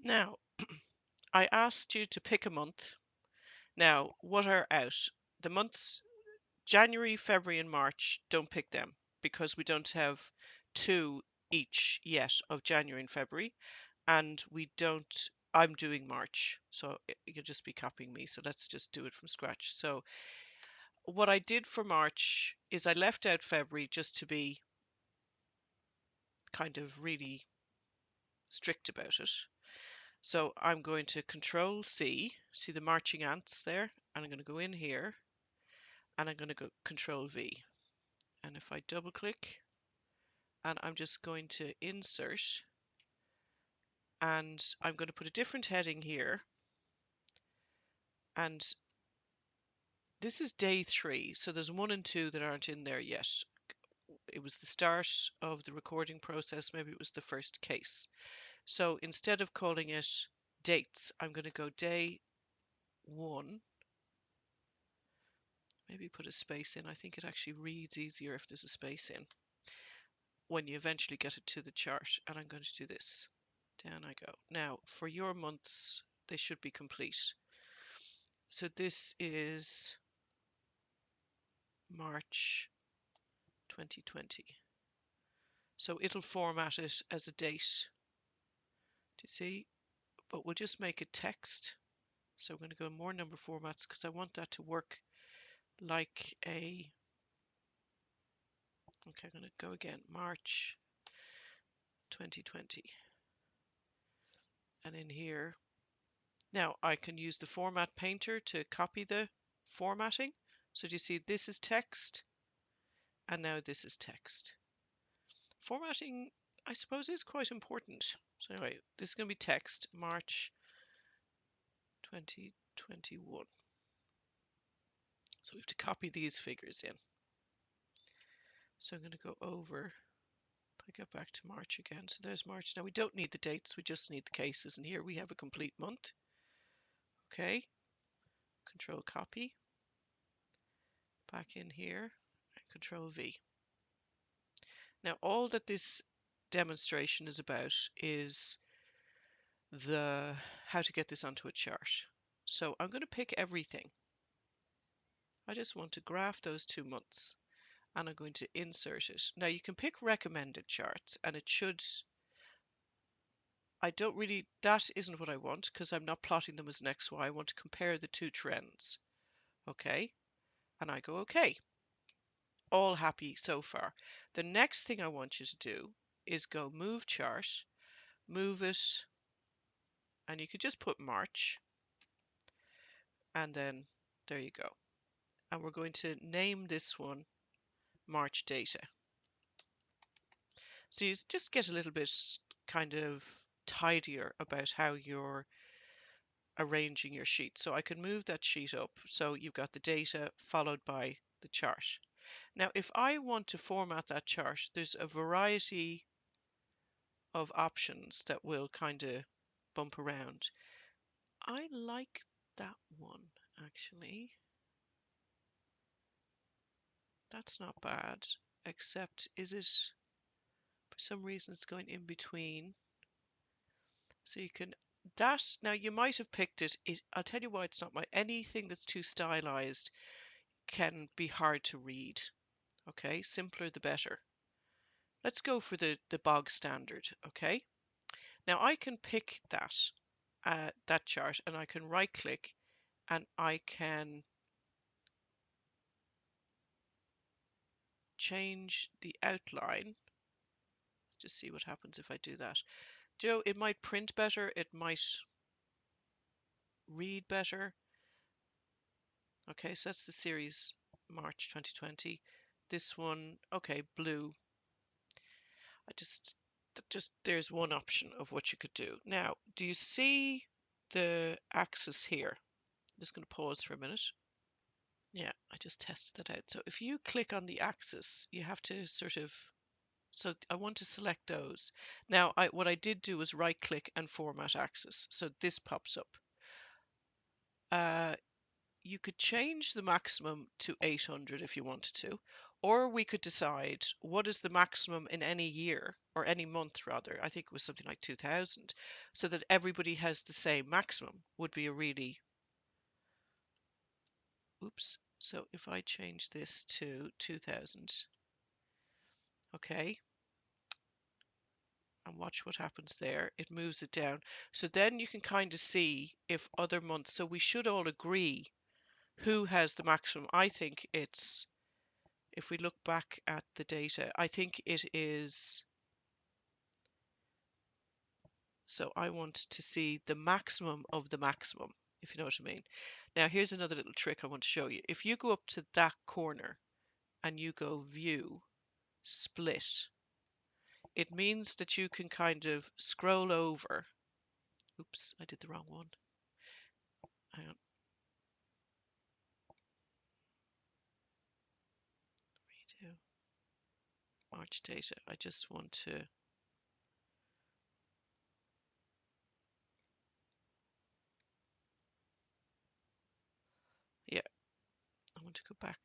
Now, I asked you to pick a month. Now, what are out? The months January, February, and March, don't pick them because we don't have two each yet of January and February. And we don't, I'm doing March. So you'll just be copying me. So let's just do it from scratch. So what I did for March is I left out February just to be kind of really strict about it. So I'm going to Control C, see the marching ants there, and I'm going to go in here and I'm going to go Control V. And if I double click, and I'm just going to insert, and I'm going to put a different heading here, and this is day 3, so there's 1 and 2 that aren't in there yet. It was the start of the recording process, maybe it was the first case. So instead of calling it dates, I'm going to go day 1. Maybe put a space in. I think it actually reads easier if there's a space in when you eventually get it to the chart. And I'm going to do this. Down I go. Now, for your months, they should be complete. So this is March 2020. So it'll format it as a date. Do you see? But we'll just make it text. So we're going to go more number formats because I want that to work like a... Okay, I'm going to go again. March 2020. And in here, now I can use the format painter to copy the formatting. So do you see this is text and now this is text. Formatting, I suppose, is quite important. So anyway, this is going to be text, March 2021. So we have to copy these figures in. So I'm going to go over, I get back to March again. So there's March. Now we don't need the dates, we just need the cases. And here we have a complete month. Okay, Control copy. Back in here, and Control V. Now all that this demonstration is about is how to get this onto a chart. So I'm going to pick everything. I just want to graph those 2 months and I'm going to insert it. Now you can pick recommended charts and it should, that isn't what I want because I'm not plotting them as an XY. I want to compare the 2 trends. Okay, and I go okay. All happy so far. The next thing I want you to do is go move chart, move it, and you could just put March, and then there you go. And we're going to name this one March data. So you just get a little bit kind of tidier about how you're arranging your sheet. So I can move that sheet up so you've got the data followed by the chart. Now if I want to format that chart, there's a variety of options that will kind of bump around. I like that one actually. That's not bad, except is it, for some reason it's going in between. So you can, now you might have picked it, I'll tell you why it's not anything that's too stylized can be hard to read. Okay, simpler the better. Let's go for the bog standard. Okay, now I can pick that chart and I can right click and I can change the outline. Let's just see what happens if I do that. Joe, it might print better, it might read better. Okay, so that's the series March 2020. This one, okay, blue. There's one option of what you could do. Now, do you see the axis here? I'm just going to pause for a minute. Yeah, I just tested that out. So if you click on the axis, you have to so I want to select those. Now, what I did do was right click and format axis. So this pops up. You could change the maximum to 800 if you wanted to, Or we could decide what is the maximum in any year, or any month rather. I think it was something like 2000, so that everybody has the same maximum. Would be a really, oops. So if I change this to 2000, okay, and watch what happens there. It moves it down. So then you can kind of see if other months, so we should all agree who has the maximum. I think it's, if we look back at the data, I think it is, so I want to see the maximum of the maximum, if you know what I mean. Now here's another little trick I want to show you. If you go up to that corner and you go view, split, it means that you can kind of scroll over. Oops, I did the wrong one. Hang on. Redo. March data. I just want to, yeah, I want to go back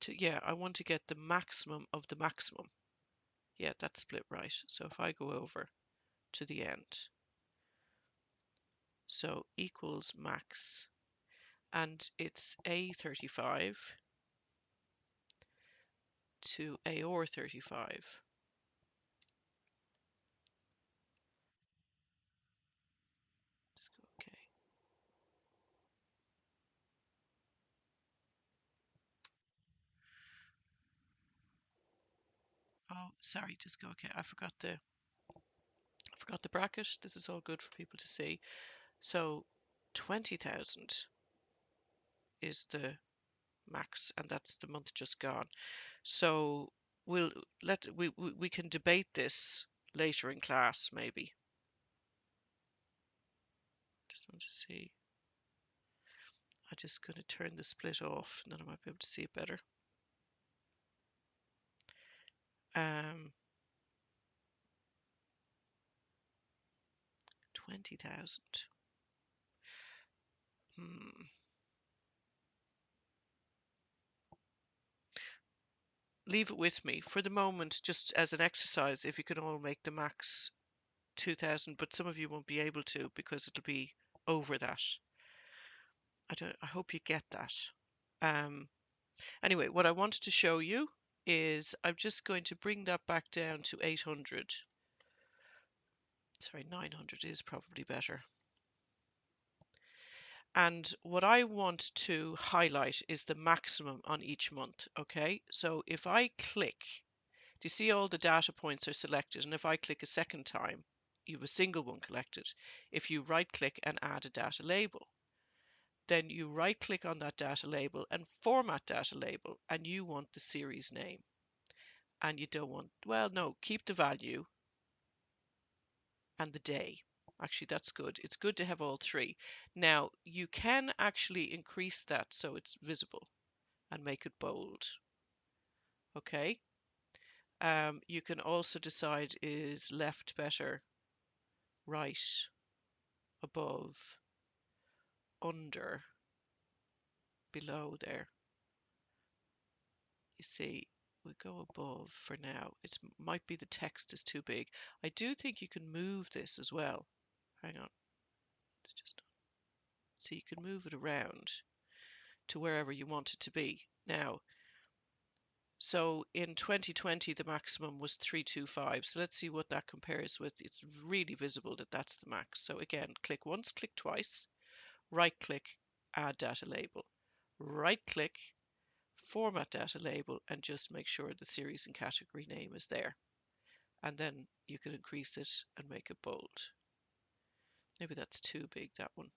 to, yeah, I want to get the maximum of the maximum. Yeah, that's split right. So if I go over to the end, so equals max, and it's A35 to AOR35. Just go okay. Oh, sorry, just go okay. I forgot the bracket. This is all good for people to see. So 20,000 is the max, and that's the month just gone. So we'll we can debate this later in class, maybe. Just want to see. I'm just going to turn the split off, and then I might be able to see it better. 20,000. Hmm. Leave it with me for the moment, just as an exercise. If you can all make the max 2,000, but some of you won't be able to because it'll be over that. I hope you get that. Um, Anyway, what I wanted to show you is I'm just going to bring that back down to 800. Sorry, 900 is probably better. And what I want to highlight is the maximum on each month. Okay, so if I click, do you see all the data points are selected? And if I click a second time, you have a single one collected. If you right click and add a data label, then you right click on that data label and format data label, and you want the series name. And you don't want, well, no, keep the value and the day. Actually, that's good. It's good to have all three. Now, you can actually increase that so it's visible and make it bold. Okay. You can also decide, is left better, right, above, under, below there. You see, we go above for now. It might be the text is too big. I do think you can move this as well. Hang on. It's just, so you can move it around to wherever you want it to be. Now, so in 2020, the maximum was 325. So let's see what that compares with. It's really visible that that's the max. So again, click once, click twice, right click, add data label, right click, format data label, and just make sure the series and category name is there. And then you can increase it and make it bold. Maybe that's too big, that one.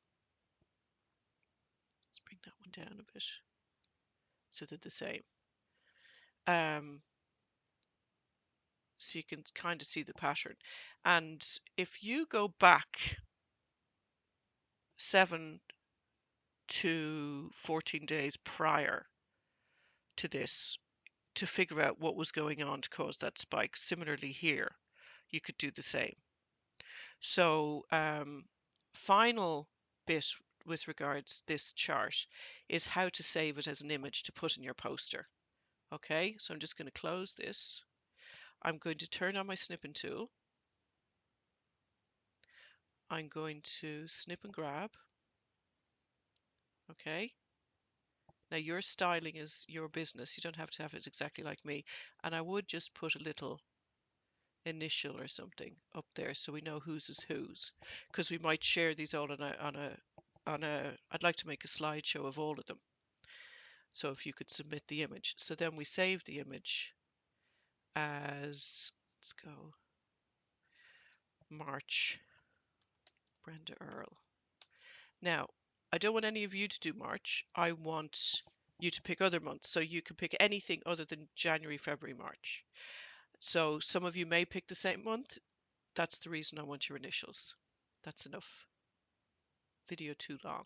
Let's bring that one down a bit so they're the same. So you can kind of see the pattern. And if you go back 7 to 14 days prior to this to figure out what was going on to cause that spike, similarly here, you could do the same. So final bit with regards this chart is how to save it as an image to put in your poster. Okay, so I'm just going to close this. I'm going to turn on my snipping tool. I'm going to snip and grab. Okay. Now your styling is your business. You don't have to have it exactly like me. And I would just put a little initial or something up there so we know whose is whose, because we might share these all I'd like to make a slideshow of all of them. So if you could submit the image. So then we save the image as, let's go, March, Brenda Earle. Now, I don't want any of you to do March. I want you to pick other months. So you can pick anything other than January, February, March. So some of you may pick the same month. That's the reason I want your initials. That's enough. Video too long.